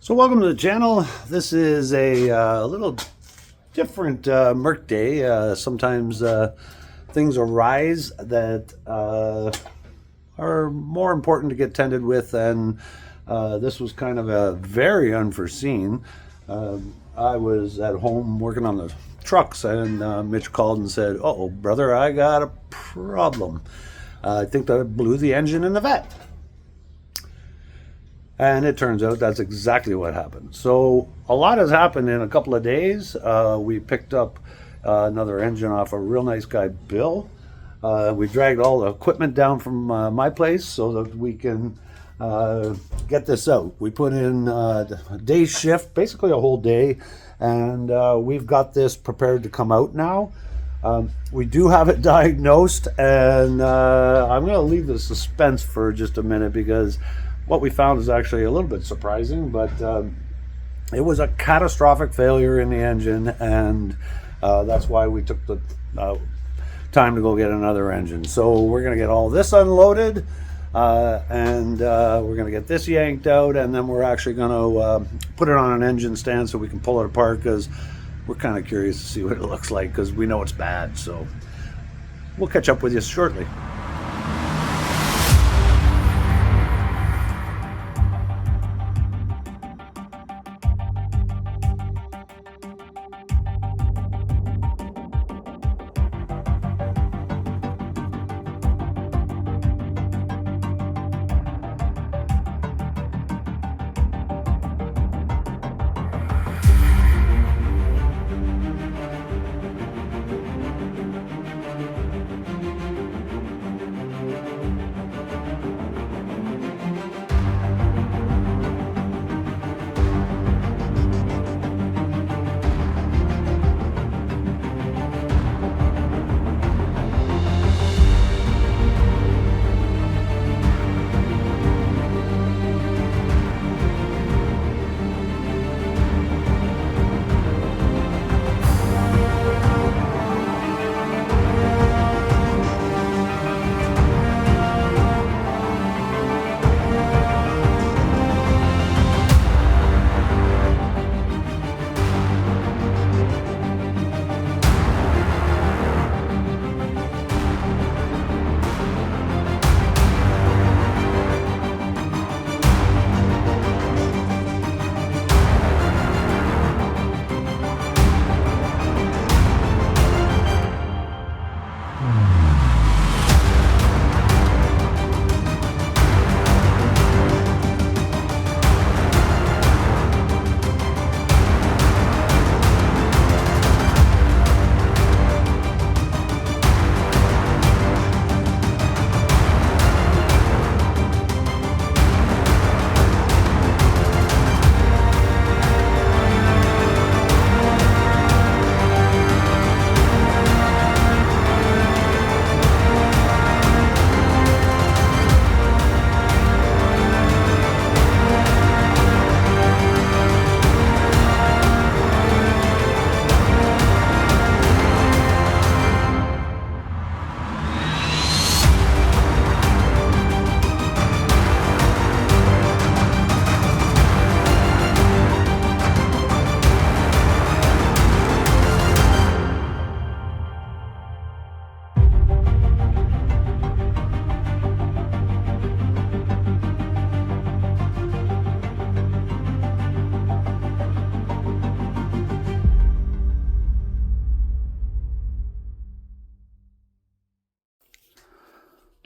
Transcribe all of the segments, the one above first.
So welcome to the channel. This is a little different Merc day. Sometimes things arise that are more important to get tended with, and this was kind of a very unforeseen. I was at home working on the trucks, and Mitch called and said, "Uh-oh, brother, I got a problem. I think that I blew the engine in the vet." And it turns out that's exactly what happened. So a lot has happened in a couple of days. We picked up another engine off a real nice guy, Bill. We dragged all the equipment down from my place so that we can get this out. We put in a day shift, basically a whole day, and we've got this prepared to come out now. We do have it diagnosed, and I'm going to leave the suspense for just a minute because what we found is actually a little bit surprising, but it was a catastrophic failure in the engine, and that's why we took the time to go get another engine. So we're going to get all this unloaded, and we're going to get this yanked out, and then we're actually going to put it on an engine stand so we can pull it apart, because we're kind of curious to see what it looks like, because we know it's bad. So we'll catch up with you shortly.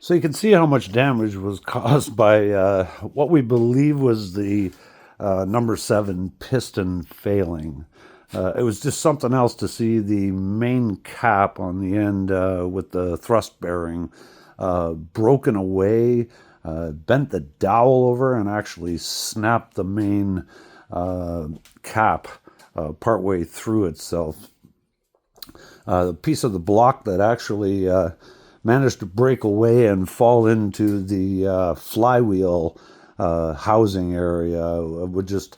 So you can see how much damage was caused by what we believe was the number 7 piston failing. It was just something else to see the main cap on the end with the thrust bearing broken away, bent the dowel over, and actually snapped the main cap partway through itself. The piece of the block that actually managed to break away and fall into the flywheel housing area would just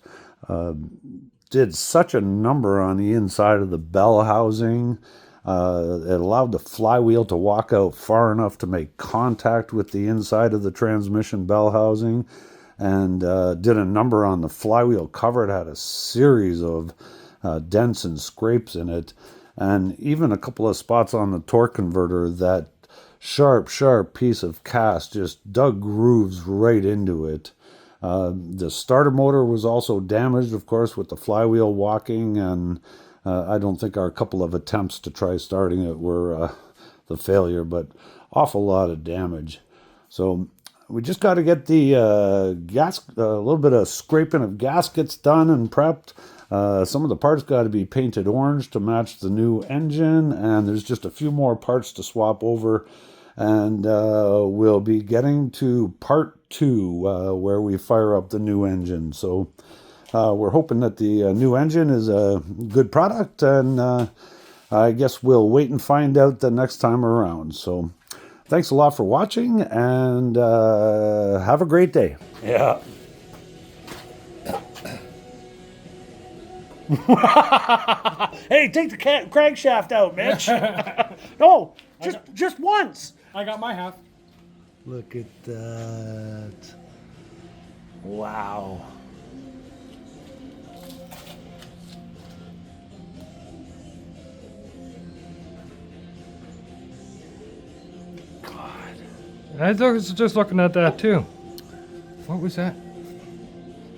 did such a number on the inside of the bell housing. It allowed the flywheel to walk out far enough to make contact with the inside of the transmission bell housing. and did a number on the flywheel cover. It had a series of dents and scrapes in it, and even a couple of spots on the torque converter. That sharp piece of cast just dug grooves right into it. The starter motor was also damaged, of course, with the flywheel walking, and I don't think our couple of attempts to try starting it were the failure, but awful lot of damage. So we just got to get the a little bit of scraping of gaskets done and prepped. Some of the parts got to be painted orange to match the new engine, and there's just a few more parts to swap over. And we'll be getting to part 2 where we fire up the new engine. So we're hoping that the new engine is a good product, and I guess we'll wait and find out the next time around. So thanks a lot for watching, and have a great day. Yeah. Hey, take the crankshaft out, Mitch. No, just once. I got my half. Look at that. Wow. I was just looking at that too. What was that?